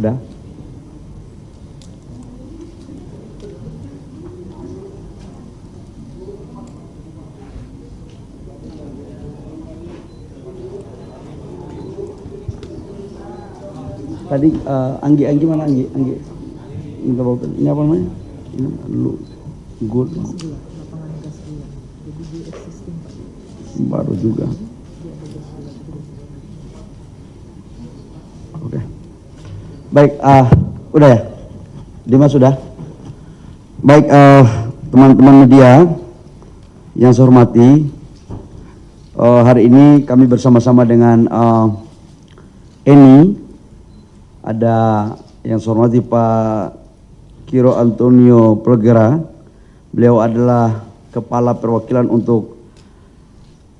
Udah. Tadi Anggi mana Anggi? Minta bawa ini apa namanya? Ini lu gold. Lapangan gas dia. Jadi dia existing Pak. Baru juga. Oke. Baik, udah ya? Dimas sudah? Baik, teman-teman media yang saya hormati, hari ini kami bersama-sama dengan Eni, ada yang saya hormati Pak Kiro Antonio Plegera. Beliau adalah Kepala Perwakilan untuk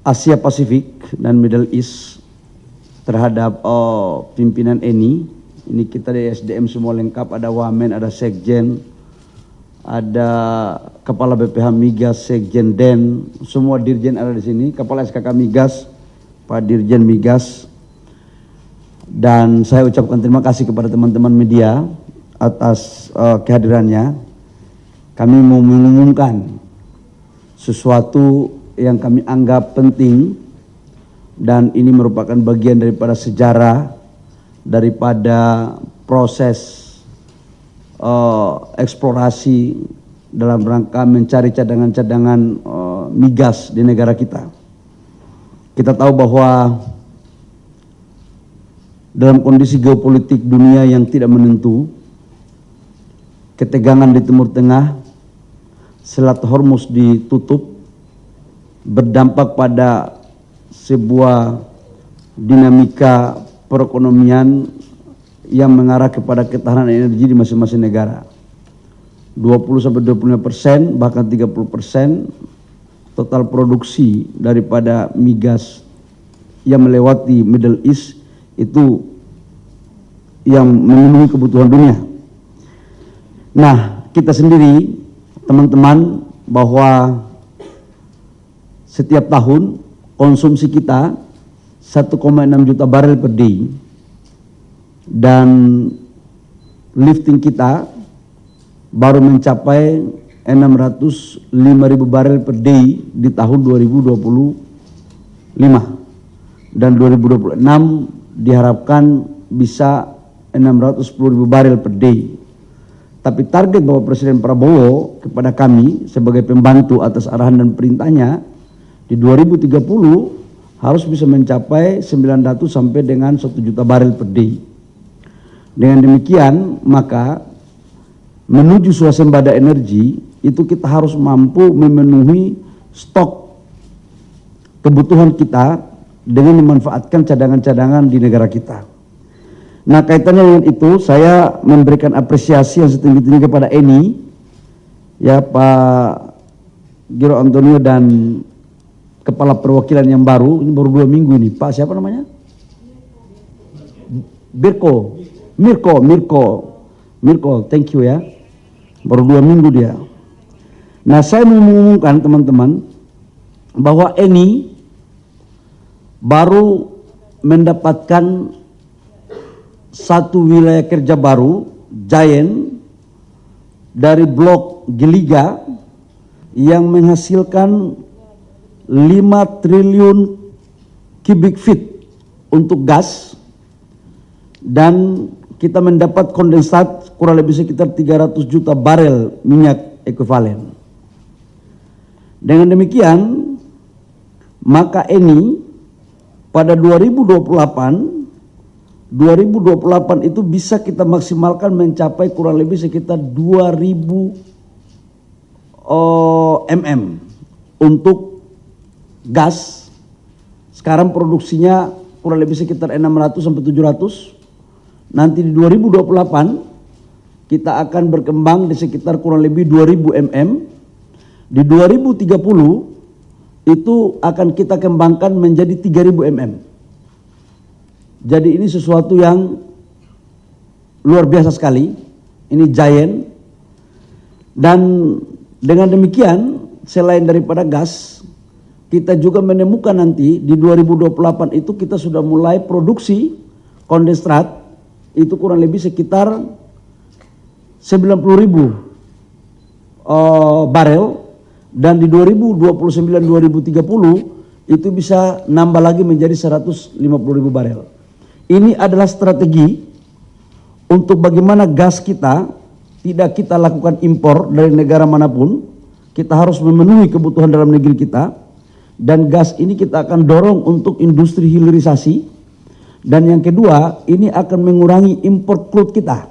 Asia Pasifik dan Middle East terhadap pimpinan Eni. Ini kita dari SDM semua lengkap, ada Wamen, ada Sekjen, ada Kepala BPH Migas, Sekjen Den, semua Dirjen ada di sini, Kepala SKK Migas, Pak Dirjen Migas. Dan saya ucapkan terima kasih kepada teman-teman media atas kehadirannya. Kami mau mengumumkan sesuatu yang kami anggap penting, dan ini merupakan bagian daripada sejarah daripada proses eksplorasi dalam rangka mencari cadangan-cadangan migas di negara kita. Kita tahu bahwa dalam kondisi geopolitik dunia yang tidak menentu, ketegangan di Timur Tengah, Selat Hormuz ditutup, berdampak pada sebuah dinamika perekonomian yang mengarah kepada ketahanan energi di masing-masing negara. 20-25%, bahkan 30% total produksi daripada migas yang melewati Middle East itu yang memenuhi kebutuhan dunia. Nah, kita sendiri, teman-teman, bahwa setiap tahun konsumsi kita 1,6 juta barel per day, dan lifting kita baru mencapai 605.000 barel per day di tahun 2025, dan 2026 diharapkan bisa 610.000 barel per day. Tapi target Bapak Presiden Prabowo kepada kami sebagai pembantu atas arahan dan perintahnya, di 2030 harus bisa mencapai 900 sampai dengan 1 juta barel per day. Dengan demikian, maka menuju swasembada energi itu kita harus mampu memenuhi stok kebutuhan kita dengan memanfaatkan cadangan-cadangan di negara kita. Nah, kaitannya dengan itu, saya memberikan apresiasi yang setinggi-tinggi kepada Eni, ya, Pak Giro Antonio, dan Kepala Perwakilan yang baru, ini baru 2 minggu ini, Pak siapa namanya? Mirko, thank you ya, baru 2 minggu dia. Nah, saya mau mengumumkan teman-teman bahwa Eni baru mendapatkan satu wilayah kerja baru, Giant, dari blok Geliga yang menghasilkan 5 triliun cubic feet untuk gas, dan kita mendapat kondensat kurang lebih sekitar 300 juta barel minyak ekuivalen. Dengan demikian, maka Eni pada 2028 itu bisa kita maksimalkan mencapai kurang lebih sekitar 2000 mm untuk gas. Sekarang produksinya kurang lebih sekitar 600 sampai 700. Nanti di 2028 kita akan berkembang di sekitar kurang lebih 2000 mm. Di 2030 itu akan kita kembangkan menjadi 3000 mm. Jadi ini sesuatu yang luar biasa sekali. Ini Giant. Dan dengan demikian, selain daripada gas, kita juga menemukan nanti di 2028 itu kita sudah mulai produksi kondensat itu kurang lebih sekitar 90.000 barel, dan di 2029-2030 itu bisa nambah lagi menjadi 150.000 barel. Ini adalah strategi untuk bagaimana gas kita tidak kita lakukan impor dari negara manapun. Kita harus memenuhi kebutuhan dalam negeri kita, dan gas ini kita akan dorong untuk industri hilirisasi. Dan yang kedua, ini akan mengurangi impor crude kita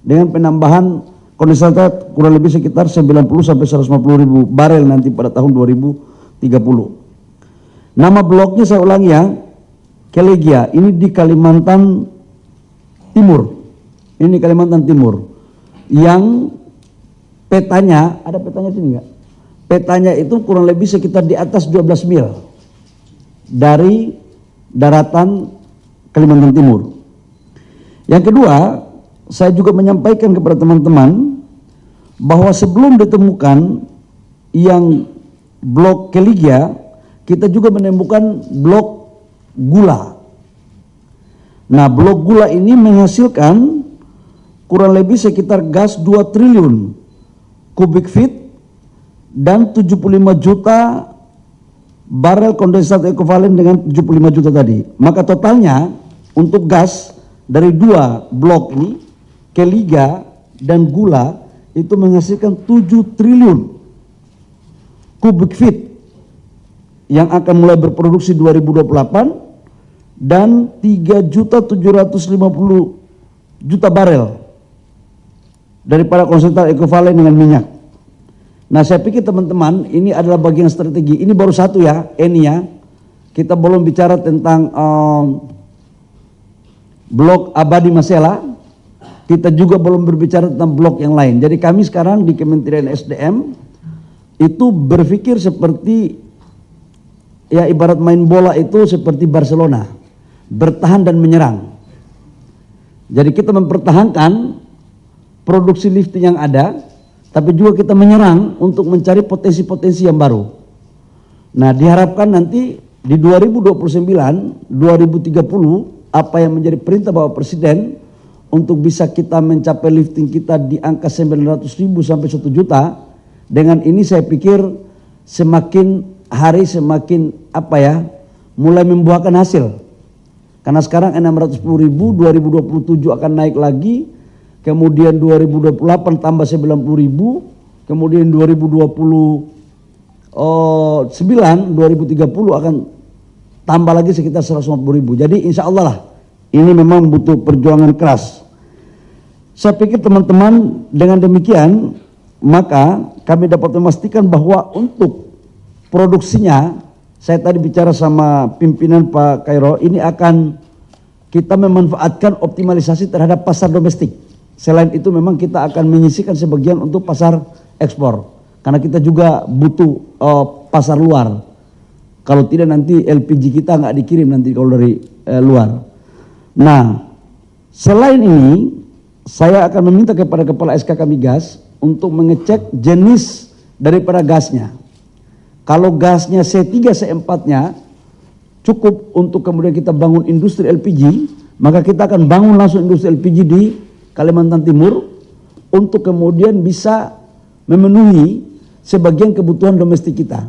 dengan penambahan kondensat kurang lebih sekitar 90-150.000 barel nanti pada tahun 2030. Nama bloknya saya ulangi ya, Kelegia, ini di Kalimantan Timur. Ini Kalimantan Timur. Yang petanya, ada petanya sini enggak? Petanya itu kurang lebih sekitar di atas 12 mil dari daratan Kalimantan Timur. Yang kedua, saya juga menyampaikan kepada teman-teman bahwa sebelum ditemukan yang blok Kelegia, kita juga menemukan blok gula. Nah, blok gula ini menghasilkan kurang lebih sekitar gas 2 triliun kubik feet dan 75 juta barel kondensat ekuivalen dengan 75 juta tadi. Maka totalnya untuk gas dari 2 blok ini, Kelegia dan gula, itu menghasilkan 7 triliun kubik feet yang akan mulai berproduksi 2028 dan 3.750.000 barel daripada konsentrat ekuivalen dengan minyak. Nah, saya pikir teman-teman, ini adalah bagian strategi. Ini baru satu ya, Enia. Kita belum bicara tentang blok Abadi Masela. Kita juga belum berbicara tentang blok yang lain. Jadi kami sekarang di Kementerian SDM itu berpikir seperti, ya ibarat main bola itu seperti Barcelona, bertahan dan menyerang. Jadi kita mempertahankan produksi lifting yang ada, tapi juga kita menyerang untuk mencari potensi-potensi yang baru. Nah, diharapkan nanti di 2029, 2030, apa yang menjadi perintah Bapak Presiden untuk bisa kita mencapai lifting kita di angka 900.000 sampai 1 juta. Dengan ini saya pikir semakin hari semakin mulai membuahkan hasil. Karena sekarang 610.000, 2027 akan naik lagi, kemudian 2028 tambah 90.000, kemudian 2029, 2030 akan tambah lagi sekitar 150.000. Jadi insya Allah lah, ini memang butuh perjuangan keras. Saya pikir teman-teman, dengan demikian maka kami dapat memastikan bahwa untuk produksinya, saya tadi bicara sama pimpinan Pak Kairo, ini akan kita memanfaatkan optimalisasi terhadap pasar domestik. Selain itu memang kita akan menyisihkan sebagian untuk pasar ekspor, karena kita juga butuh pasar luar. Kalau tidak nanti LPG kita nggak dikirim nanti kalau dari luar. Nah, selain ini saya akan meminta kepada Kepala SKK Migas untuk mengecek jenis daripada gasnya. Kalau gasnya C3 C4-nya cukup untuk kemudian kita bangun industri LPG, maka kita akan bangun langsung industri LPG di Kalimantan Timur untuk kemudian bisa memenuhi sebagian kebutuhan domestik kita.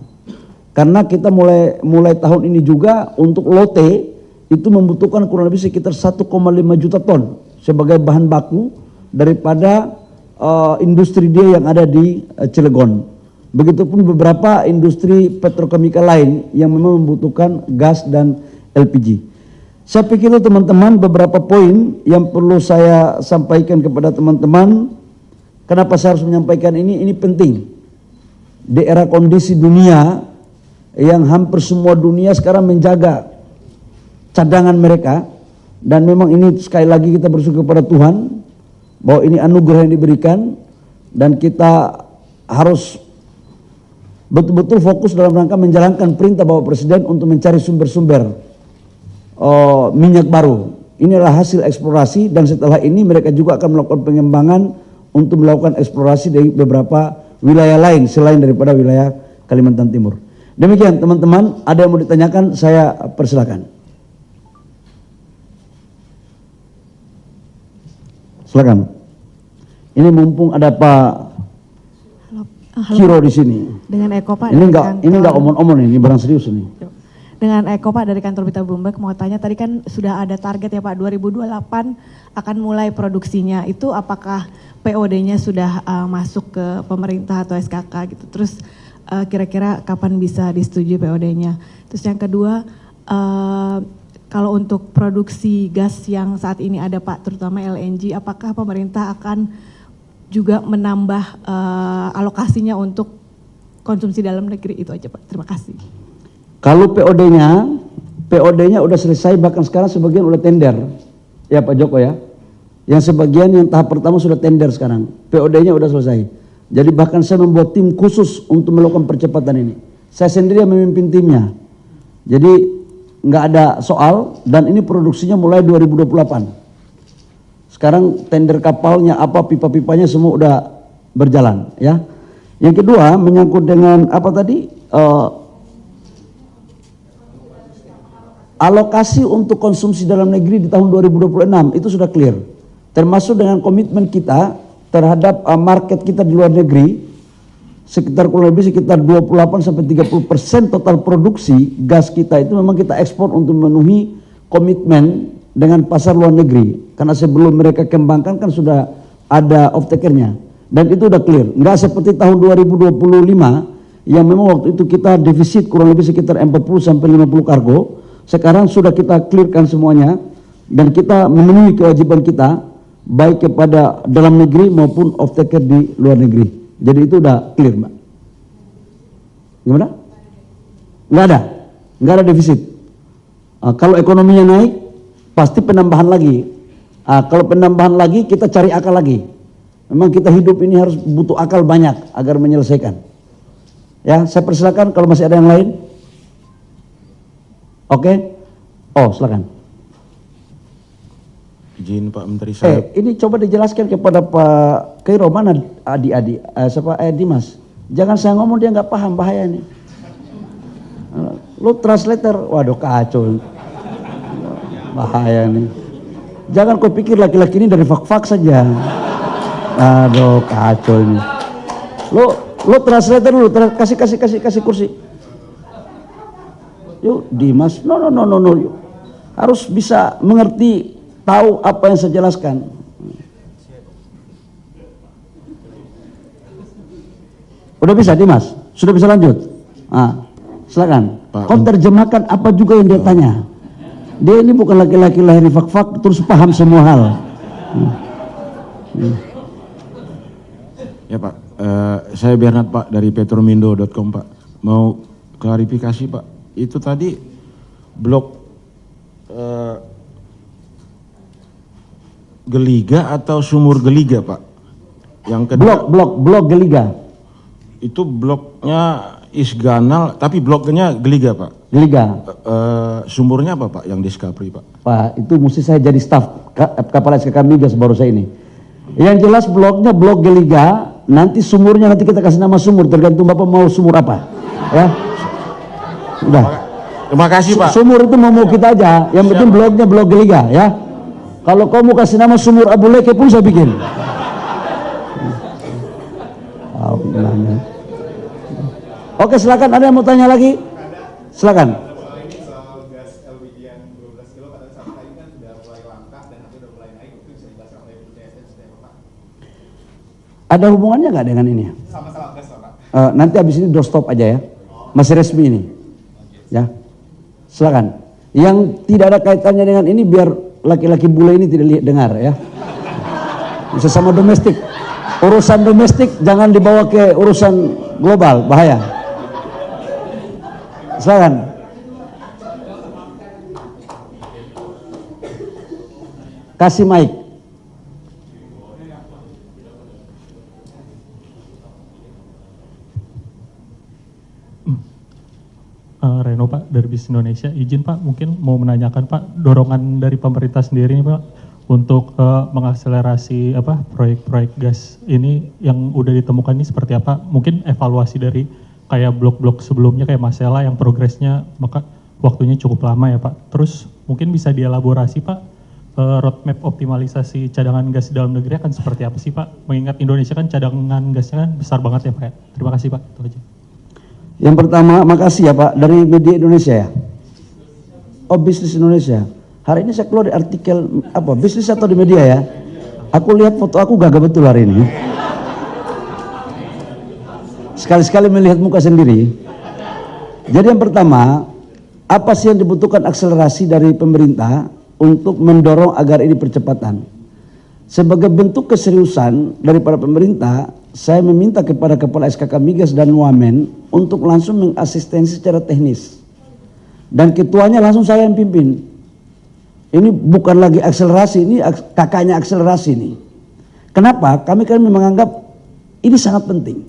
Karena kita mulai tahun ini juga untuk lote itu membutuhkan kurang lebih sekitar 1,5 juta ton sebagai bahan baku daripada industri dia yang ada di Cilegon. Begitupun beberapa industri petrokimia lain yang memang membutuhkan gas dan LPG. Saya pikir itu teman-teman beberapa poin yang perlu saya sampaikan kepada teman-teman. Kenapa saya harus menyampaikan ini penting. Di era kondisi dunia yang hampir semua dunia sekarang menjaga cadangan mereka, dan memang ini sekali lagi kita bersyukur kepada Tuhan bahwa ini anugerah yang diberikan, dan kita harus betul-betul fokus dalam rangka menjalankan perintah Bapak Presiden untuk mencari sumber-sumber minyak baru. Ini adalah hasil eksplorasi, dan setelah ini mereka juga akan melakukan pengembangan untuk melakukan eksplorasi dari beberapa wilayah lain selain daripada wilayah Kalimantan Timur. Demikian teman-teman, ada yang mau ditanyakan, saya persilakan. Silakan. Ini mumpung ada Pak Kiro di sini. Dengan Eko Pak. Ini dari enggak kantor- omong-omong ini barang serius ini. Dengan Eko Pak dari kantor Berita Bloomberg mau tanya, tadi kan sudah ada target ya Pak, 2028 akan mulai produksinya. Itu apakah POD-nya sudah masuk ke pemerintah atau SKK gitu? Terus kira-kira kapan bisa disetujui POD-nya? Terus yang kedua, kalau untuk produksi gas yang saat ini ada Pak, terutama LNG, apakah pemerintah akan juga menambah alokasinya untuk konsumsi dalam negeri? Itu aja Pak, terima kasih. Kalau POD-nya udah selesai, bahkan sekarang sebagian udah tender. Ya Pak Joko ya. Yang sebagian yang tahap pertama sudah tender sekarang. POD-nya udah selesai. Jadi bahkan saya membuat tim khusus untuk melakukan percepatan ini. Saya sendiri yang memimpin timnya. Jadi nggak ada soal, dan ini produksinya mulai 2028. Sekarang tender kapalnya apa, pipa-pipanya semua udah berjalan ya. Yang kedua menyangkut dengan apa tadi, alokasi untuk konsumsi dalam negeri di tahun 2026 itu sudah clear. Termasuk dengan komitmen kita terhadap market kita di luar negeri, kurang lebih sekitar 28-30% total produksi gas kita itu memang kita ekspor untuk memenuhi komitmen dengan pasar luar negeri. Karena sebelum mereka kembangkan kan sudah ada off-takernya. Dan itu udah clear. Nggak seperti tahun 2025 yang memang waktu itu kita defisit kurang lebih sekitar 40-50 kargo. Sekarang sudah kita clearkan semuanya dan kita memenuhi kewajiban kita baik kepada dalam negeri maupun off-taker di luar negeri. Jadi itu udah clear, Mbak. Gimana? Nggak ada defisit. Kalau ekonominya naik, pasti penambahan lagi. Kalau penambahan lagi, kita cari akal lagi. Memang kita hidup ini harus butuh akal banyak agar menyelesaikan. Ya, saya persilakan kalau masih ada yang lain. Oke. Oh, silakan. Izin Pak Menteri, saya Ini coba dijelaskan kepada Pak Khairo, mana adik-adik, siapa Dimas. Jangan saya ngomong dia nggak paham, bahaya ini. Lu translator, waduh kacau. Bahaya nih. Jangan kau pikir laki-laki ini dari fak-fak saja. Aduh kacau ini. Lu translator dulu, kasih kursi. Yuk Dimas, no. Yuk. Harus bisa mengerti, tahu apa yang saya jelaskan. Udah bisa Dimas? Sudah bisa lanjut? Silakan. Kau terjemahkan apa juga yang dia tanya. Dia ini bukan laki-laki lahir di fak-fak terus paham semua hal. Ya Pak, saya Bernard Pak dari petromindo.com Pak. Mau klarifikasi Pak, itu tadi blok Geliga atau sumur Geliga Pak? Yang kedua, Blok Geliga. itu bloknya Isganal, tapi bloknya Geliga Pak. Geliga. Sumurnya apa Pak yang Discovery Pak? Pak, itu mesti saya jadi staf kapal SKK Migas baru saya ini. Yang jelas bloknya blok Geliga, nanti sumurnya nanti kita kasih nama sumur, tergantung Bapak mau sumur apa. Ya. Udah. Terima kasih Pak. Sumur itu mau kita aja, yang penting bloknya blok Geliga ya. Kalau kau mau kasih nama sumur Abu Leke pun saya bikin. Oke, silakan, ada yang mau tanya lagi? Silakan. Soal gas LPG yang 12 kilo katanya sampai ini kan sudah mulai langka dan nanti udah mulai naik, itu bisa dijelaskan oleh Bu CSN seperti apa Pak? Ada hubungannya nggak dengan ini? Sama-sama gas Pak. Nanti habis ini doorstop aja ya. Masih resmi ini. Ya. Silakan. Yang tidak ada kaitannya dengan ini biar laki-laki bule ini tidak dengar ya. Sesama domestik. Urusan domestik jangan dibawa ke urusan global, bahaya. Silakan. Kasih mic. Reno Pak dari Bis Indonesia, izin Pak mungkin mau menanyakan Pak dorongan dari pemerintah sendiri nih Pak untuk mengakselerasi proyek-proyek gas ini yang udah ditemukan ini seperti apa? Mungkin evaluasi dari kayak blok-blok sebelumnya kayak Masela yang progresnya maka waktunya cukup lama ya Pak. Terus mungkin bisa dielaborasi Pak roadmap optimalisasi cadangan gas dalam negeri akan seperti apa sih Pak? Mengingat Indonesia kan cadangan gasnya kan besar banget ya Pak. Terima kasih Pak. Itu aja. Yang pertama, makasih ya Pak, dari media Indonesia ya. Oh, Bisnis Indonesia. Hari ini saya keluar di artikel apa, bisnis atau di media ya. Aku lihat foto aku gagah betul hari ini. Sekali-sekali melihat muka sendiri. Jadi yang pertama, apa sih yang dibutuhkan akselerasi dari pemerintah untuk mendorong agar ini percepatan? Sebagai bentuk keseriusan daripada pemerintah, saya meminta kepada Kepala SKK Migas dan Wamen untuk langsung mengasistensi secara teknis. Dan ketuanya langsung saya yang pimpin. Ini bukan lagi akselerasi, ini kakaknya akselerasi nih. Kenapa? Kami menganggap ini sangat penting.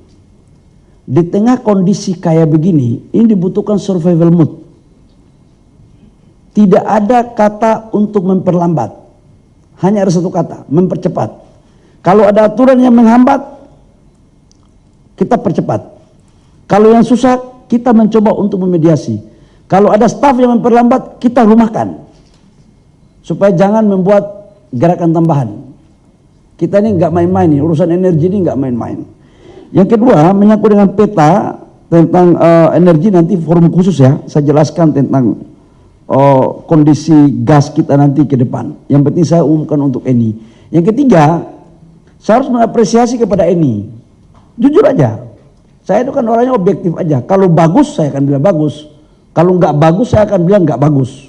Di tengah kondisi kayak begini, ini dibutuhkan survival mood. Tidak ada kata untuk memperlambat. Hanya ada satu kata, mempercepat. Kalau ada aturan yang menghambat, kita percepat. Kalau yang susah, kita mencoba untuk memediasi. Kalau ada staf yang memperlambat, kita rumahkan. Supaya jangan membuat gerakan tambahan. Kita ini nggak main-main nih, urusan energi ini nggak main-main. Yang kedua, menyangkut dengan peta tentang energi, nanti forum khusus ya, saya jelaskan tentang kondisi gas kita nanti ke depan. Yang penting saya umumkan untuk Eni. Yang ketiga, saya harus mengapresiasi kepada Eni. Jujur aja, saya itu kan orangnya objektif aja. Kalau bagus, saya akan bilang bagus. Kalau nggak bagus, saya akan bilang nggak bagus.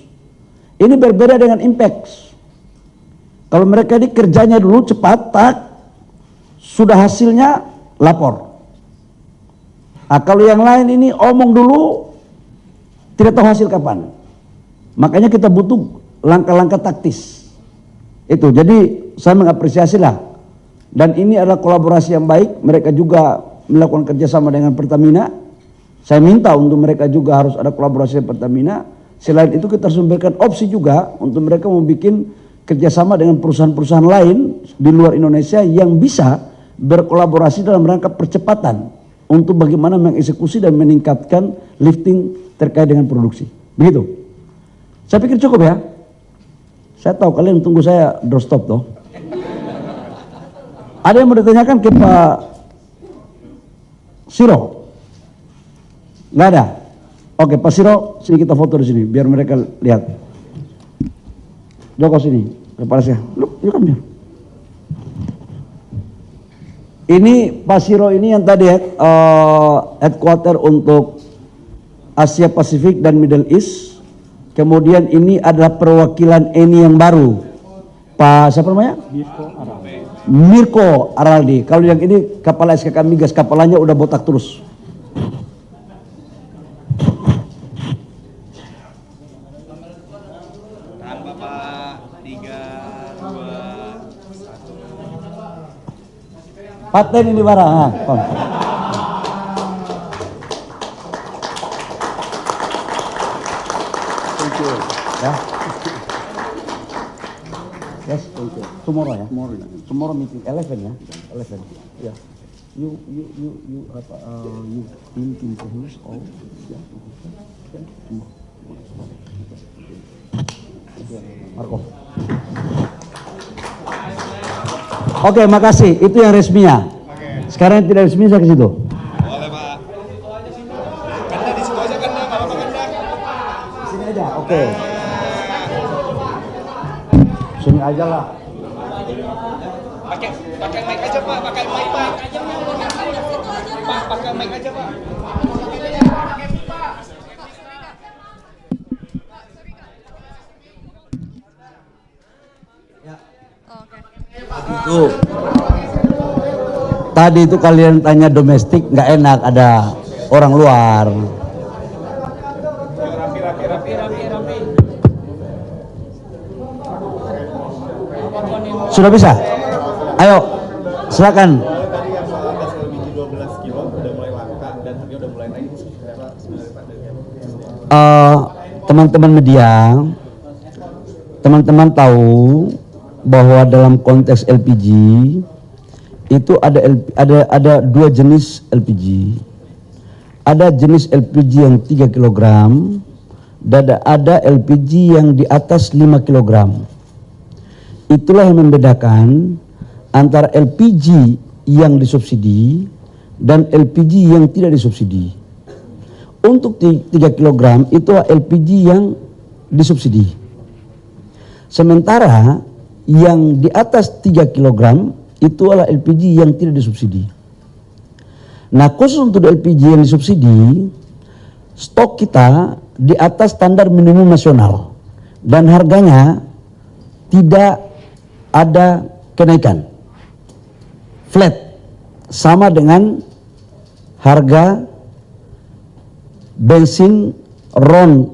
Ini berbeda dengan Impex. Kalau mereka ini kerjanya dulu cepat, tak, sudah hasilnya lapor. Nah, kalau yang lain ini omong dulu, tidak tahu hasil kapan. Makanya kita butuh langkah-langkah taktis. Itu, jadi saya mengapresiasi lah. Dan ini adalah kolaborasi yang baik. Mereka juga melakukan kerjasama dengan Pertamina. Saya minta untuk mereka juga harus ada kolaborasi dengan Pertamina. Selain itu kita harus memberikan opsi juga untuk mereka membuat kerjasama dengan perusahaan-perusahaan lain di luar Indonesia yang bisa berkolaborasi dalam rangka percepatan untuk bagaimana mengeksekusi dan meningkatkan lifting terkait dengan produksi. Begitu. Saya pikir cukup ya. Saya tahu kalian tunggu saya doorstop toh. Ada yang mau ditanyakan ke Pak Siro? Nggak ada? Oke, Pak Siro, sini kita foto di sini, biar mereka lihat. Joko sini, kepala saya. Look, you come here. Ini Pak Siro ini yang tadi headquarter untuk Asia Pasifik dan Middle East. Kemudian ini adalah perwakilan Eni yang baru. Pak siapa namanya? Mirko Araldi. Kalau yang ini kepala SKK Migas, kepalanya udah botak terus. Paten ini barang. Thank you. Ya. Yes, thank you. Tomorrow ya. Tomorrow meeting 11 ya. 11. Ya. You thinking to who's all? Ya. Marco. Oke, makasih. Itu yang resminya. Sekarang yang tidak resmi saya ke situ. Boleh Pak. Kanda di situ aja Kanda, nggak apa-apa Kanda. Di sini aja, oke. Sini aja lah. Pakai mic aja Pak, pakai mic Pak. Pak, pakai mic aja Pak. Itu tadi itu kalian tanya domestik nggak enak, ada orang luar. Rapi. Sudah bisa? Ayo, silakan. Tadi yang soal gas LPG 12 kilo udah mulai langka dan harganya udah mulai naik. Sebenarnya Pak dari Teman-teman media, teman-teman tahu bahwa dalam konteks LPG itu ada dua jenis LPG. Ada jenis LPG yang 3 kg dan ada LPG yang di atas 5 kg. Itulah yang membedakan antara LPG yang disubsidi dan LPG yang tidak disubsidi. Untuk 3 kg itu LPG yang disubsidi. Sementara yang di atas 3 kg itu adalah LPG yang tidak disubsidi. Nah, khusus untuk LPG yang disubsidi, stok kita di atas standar minimum nasional dan harganya tidak ada kenaikan, flat, sama dengan harga bensin RON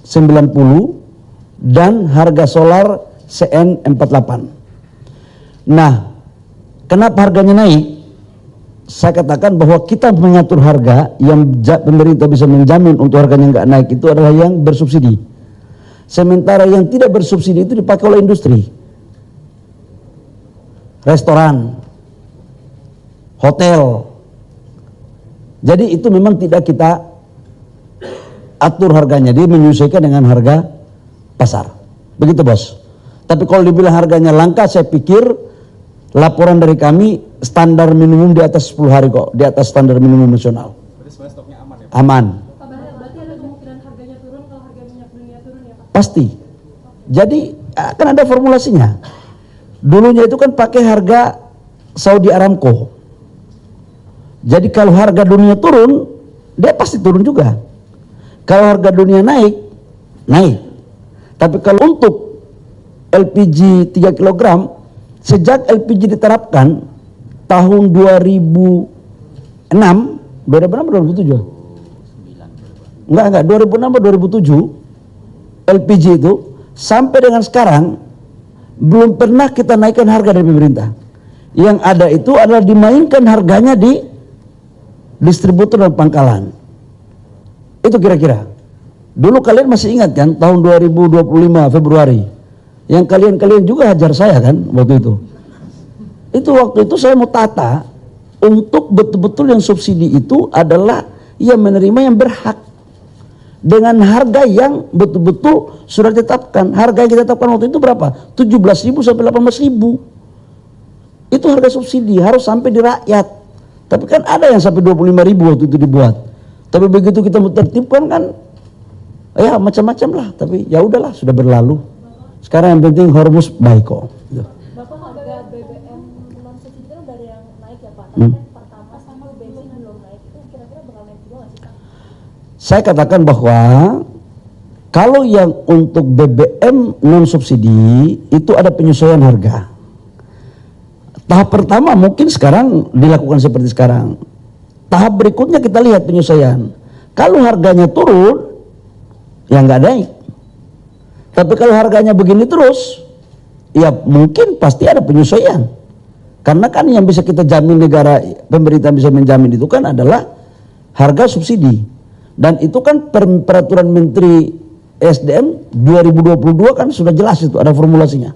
90 dan harga solar CN 48. Nah, kenapa harganya naik? Saya katakan bahwa kita mengatur harga yang pemerintah bisa menjamin untuk harganya nggak naik itu adalah yang bersubsidi. Sementara yang tidak bersubsidi itu dipakai oleh industri, restoran, hotel. Jadi itu memang tidak kita atur harganya, dia menyesuaikan dengan harga pasar. Begitu bos. Tapi kalau dibilang harganya langka, saya pikir laporan dari kami standar minimum di atas 10 hari kok, di atas standar minimum nasional. Berarti sebenarnya stoknya aman ya Pak? Aman. Berarti ada kemungkinan harganya turun kalau harga minyak dunia turun ya Pak? Pasti. Jadi akan ada formulasinya. Dulunya itu kan pakai harga Saudi Aramco. Jadi kalau harga dunia turun, dia pasti turun juga. Kalau harga dunia naik, naik. Tapi kalau untuk LPG 3 kg, sejak LPG diterapkan tahun 2006 atau 2007? Enggak, 2006 atau 2007 LPG itu sampai dengan sekarang belum pernah kita naikkan harga dari pemerintah. Yang ada itu adalah dimainkan harganya di distributor dan pangkalan. Itu kira-kira. Dulu kalian masih ingat kan tahun 2025 Februari yang kalian juga hajar saya kan waktu itu. Itu waktu itu saya mau tata untuk betul-betul yang subsidi itu adalah yang menerima yang berhak dengan harga yang betul-betul sudah ditetapkan. Harga yang kita tetapkan waktu itu berapa? 17.000 sampai 18.000. Itu harga subsidi, harus sampai di rakyat. Tapi kan ada yang sampai 25.000 waktu itu dibuat. Tapi begitu kita tertibkan kan ya macam-macam lah, tapi ya udahlah sudah berlalu. Sekarang yang penting Hormuz baik kok. Bapak, harga BBM non subsidi kan dari yang naik ya Pak? Tapi kan pertama sama bensin belum naik, itu kira-kira bakal naik juga nggak sih Pak? Saya katakan bahwa kalau yang untuk BBM non subsidi itu ada penyesuaian harga. Tahap pertama mungkin sekarang dilakukan seperti sekarang. Tahap berikutnya kita lihat penyesuaian. Kalau harganya turun, ya nggak naik. Tapi kalau harganya begini terus, ya mungkin pasti ada penyesuaian. Karena kan yang bisa kita jamin negara, pemerintah bisa menjamin itu kan adalah harga subsidi. Dan itu kan peraturan Menteri SDM 2022 kan sudah jelas itu, ada formulasinya.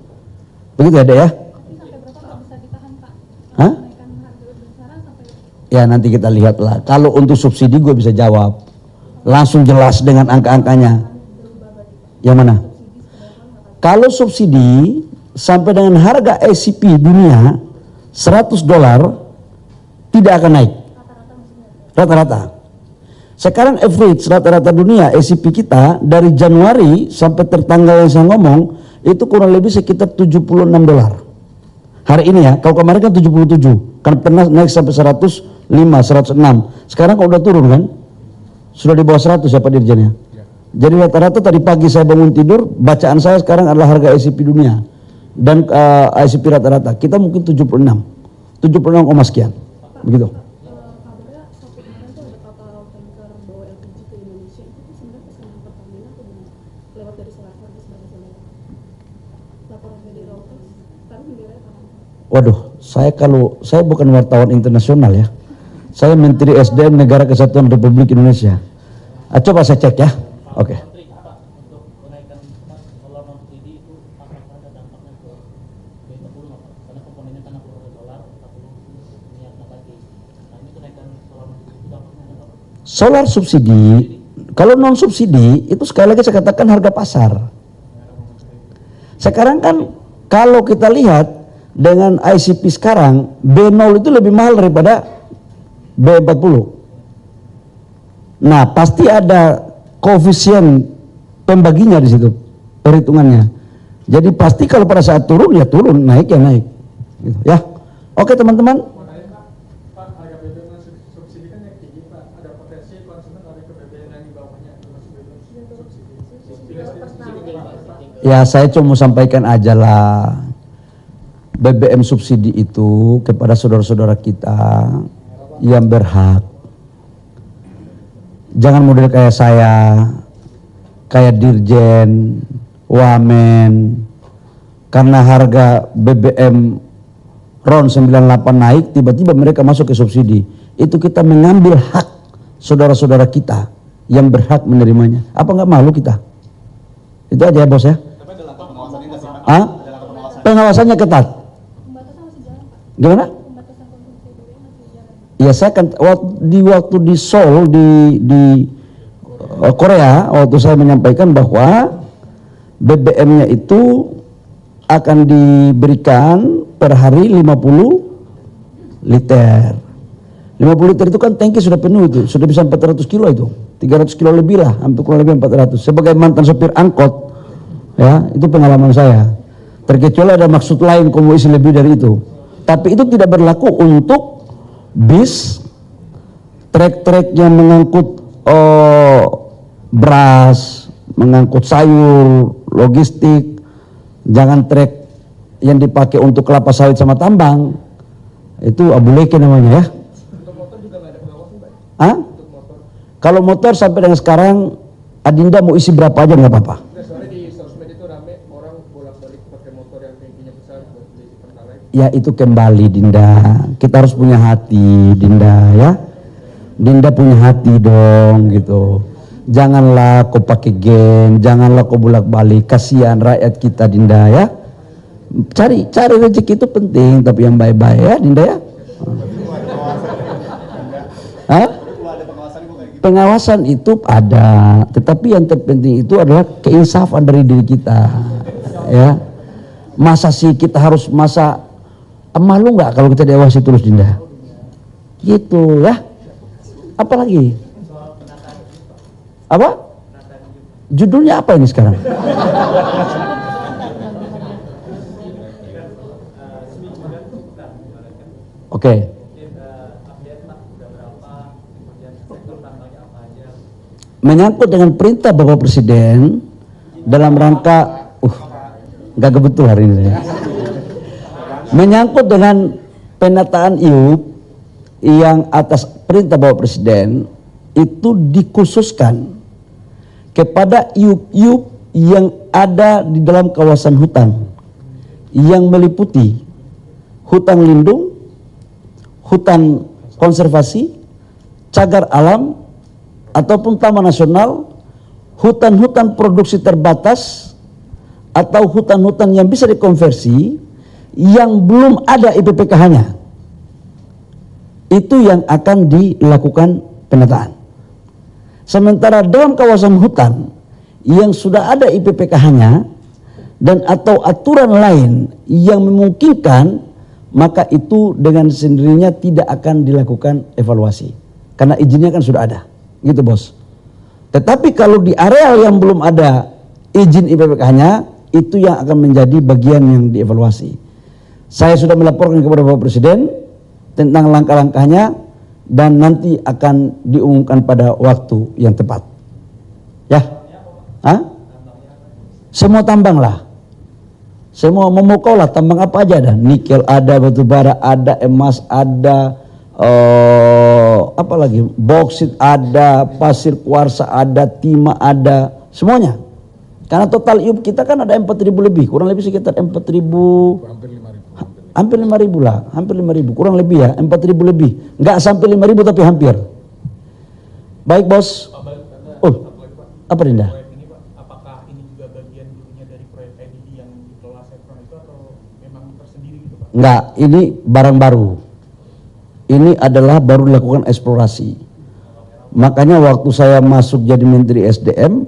Begitu ada ya? Tapi sampai berapa nggak bisa ditahan Pak? Hah? Kenaikan harga besaran sampai Ya nanti kita lihatlah. Kalau untuk subsidi gue bisa jawab. Langsung jelas dengan angka-angkanya. Yang mana? Kalau subsidi sampai dengan harga ICP dunia $100 tidak akan naik. Rata-rata. Sekarang average rata-rata dunia ICP kita dari Januari sampai tertanggal yang saya ngomong itu kurang lebih sekitar $76. Hari ini ya, kalau kemarin kan 77, kan pernah naik sampai 105, 106. Sekarang kalau udah turun kan, sudah di bawah 100 ya Pak Dirjen ya. Jadi rata-rata tadi pagi saya bangun tidur, bacaan saya sekarang adalah harga ICP dunia dan ICP rata-rata kita mungkin 76 sekian, begitu. kabarnya sampai kemarin tuh ada kapal tanker bawa LPG ke Indonesia, itu tuh sebenarnya pesanan Pertamina atau lewat dari Selasar di sebelah sana? Laporan dari Reuters, tapi benderanya tanah. Waduh, saya bukan wartawan internasional ya. Saya Menteri SDM Negara Kesatuan Republik Indonesia. Coba saya cek ya. Oke. Solar subsidi, kalau non subsidi itu sekali lagi saya katakan harga pasar. Sekarang kan Kalau kita lihat dengan ICP sekarang, B0 itu lebih mahal daripada B40. Nah, pasti ada koefisien pembaginya di situ, perhitungannya. Jadi pasti kalau pada saat turun ya turun, naik ya naik. Gitu, ya. Oke teman-teman. Pak, harga BBM yang subsidi kan yang tinggi Pak, ada potensi konsumen ada ke BBM yang di bawahnya termasuk BBM subsidi. Ya saya cuma mau sampaikan aja lah, BBM subsidi itu kepada saudara-saudara kita yang berhak. Jangan model kayak saya, kayak Dirjen, Wamen, karena harga BBM RON 98 naik, tiba-tiba mereka masuk ke subsidi. Itu kita mengambil hak saudara-saudara kita yang berhak menerimanya. Apa nggak malu kita? Itu aja ya bos ya. Ah? Pengawasannya ketat. Gimana? Ya saya kan waktu di Seoul di Korea, waktu saya menyampaikan bahwa BBM-nya itu akan diberikan per hari 50 liter. 50 liter itu kan tangki sudah penuh itu, sudah bisa 400 kilo itu. 300 kilo lebih lah, hampir kurang lebih 400. Sebagai mantan sopir angkot, ya itu pengalaman saya. Terkecuali ada maksud lain kamu isi lebih dari itu. Tapi itu tidak berlaku untuk bis, trek-trek yang mengangkut beras, mengangkut sayur, logistik. Jangan trek yang dipakai untuk kelapa sawit sama tambang. Itu abuleke namanya ya. Untuk motor juga nggak ada pengawasan Pak? Hah? Untuk motor. Kalau motor sampai dengan sekarang, Adinda mau isi berapa aja nggak apa-apa. Nah, soalnya di sosmed itu rame orang bolak-balik pakai motor yang tingginya besar buat beli pertalite. Ya itu kembali Dinda. Kita harus punya hati Dinda ya. Dinda punya hati dong gitu. Janganlah kau pakai gen, janganlah kau bolak-balik. Kasihan rakyat kita Dinda ya. Cari rezeki itu penting, tapi yang baik-baik ya Dinda ya. Hah? Pengawasan itu ada, tetapi yang terpenting itu adalah keinsafan dari diri kita ya. Masa sih kita harus malu nggak kalau kita diawasi terus Dinda gitu ya. Apalagi apa judulnya apa ini sekarang? Oke. Menyangkut dengan perintah Bapak Presiden dalam rangka nggak kebetul hari ini ya. Menyangkut dengan penataan IUP yang atas perintah Bapak Presiden itu dikhususkan kepada IUP-IUP yang ada di dalam kawasan hutan yang meliputi hutan lindung, hutan konservasi, cagar alam, ataupun taman nasional, hutan-hutan produksi terbatas, atau hutan-hutan yang bisa dikonversi yang belum ada IPPKH-nya. Itu yang akan dilakukan penataan. Sementara dalam kawasan hutan yang sudah ada IPPKH-nya dan atau aturan lain yang memungkinkan, maka itu dengan sendirinya tidak akan dilakukan evaluasi karena izinnya kan sudah ada. Gitu bos. Tetapi kalau di areal yang belum ada izin IPPKH-nya, itu yang akan menjadi bagian yang dievaluasi. Saya sudah melaporkan kepada Bapak Presiden tentang langkah-langkahnya dan nanti akan diumumkan pada waktu yang tepat. Ya? Hah? Semua tambang lah. Semua memukau lah, tambang apa aja ada. Nikel ada, batu bara ada, emas ada, apa lagi, boksit ada, pasir kuarsa ada, timah ada, semuanya. Karena total IUP kita kan ada 4.000 lebih, kurang lebih sekitar 4.000, hampir 5.000 lah, hampir 5.000, kurang lebih ya, 4.000 lebih, nggak sampai 5.000 tapi hampir. Baik bos. Oh, apa Dinda? Ini Pak, apakah ini juga bagian dulunya dari proyek IDD yang dikelola Chevron itu atau memang tersendiri gitu Pak? Enggak, ini barang baru. Ini adalah baru dilakukan eksplorasi. Makanya waktu saya masuk jadi Menteri SDM,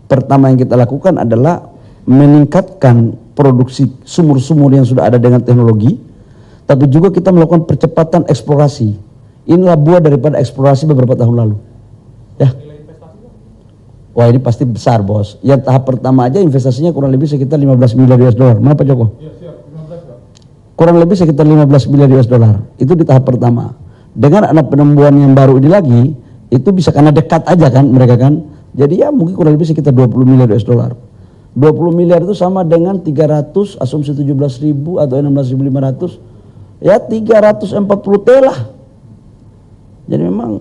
pertama yang kita lakukan adalah meningkatkan produksi sumur-sumur yang sudah ada dengan teknologi, tapi juga kita melakukan percepatan eksplorasi. Inilah buah daripada eksplorasi beberapa tahun lalu. Ya. Wah, ini pasti besar, Bos. Yang tahap pertama aja investasinya kurang lebih sekitar 15 miliar US dollar. Mana Pak Joko? Iya, siap. 15, Pak. Kurang lebih sekitar 15 miliar US dollar. Itu di tahap pertama. Dengan anak penemuan yang baru ini lagi, itu bisa karena dekat aja kan mereka kan. Jadi ya mungkin kurang lebih sekitar 20 miliar US dollar. 20 miliar itu sama dengan 300, asumsi 17.000 atau 16.500. Ya 340 T lah. Jadi memang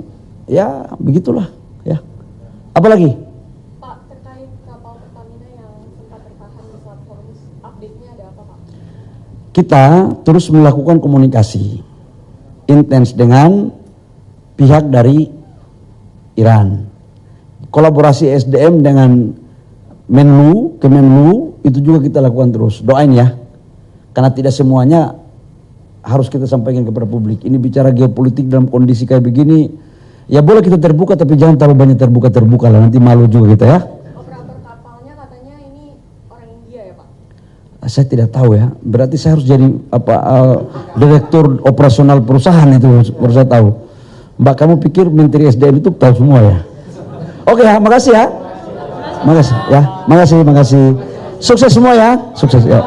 ya begitulah ya. Apalagi? Pak, terkait kapal Pertamina yang sempat tertahan di Selat Hormuz, update-nya ada apa, Pak? Kita terus melakukan komunikasi intens dengan pihak dari Iran. Kolaborasi SDM dengan Menlu, Kemenlu itu juga kita lakukan terus. Doain ya. Karena tidak semuanya harus kita sampaikan kepada publik. Ini bicara geopolitik dalam kondisi kayak begini. Ya boleh kita terbuka tapi jangan terlalu banyak terbuka lah, nanti malu juga kita ya. Operator kapalnya katanya ini orang India ya, Pak? Saya tidak tahu ya. Berarti saya harus jadi direktur operasional perusahaan itu baru saya tahu. Mbak, kamu pikir Menteri SDM itu tahu semua ya? Oke ya, makasih ya. Makasih ya. Makasih. Sukses semua ya. Sukses ya.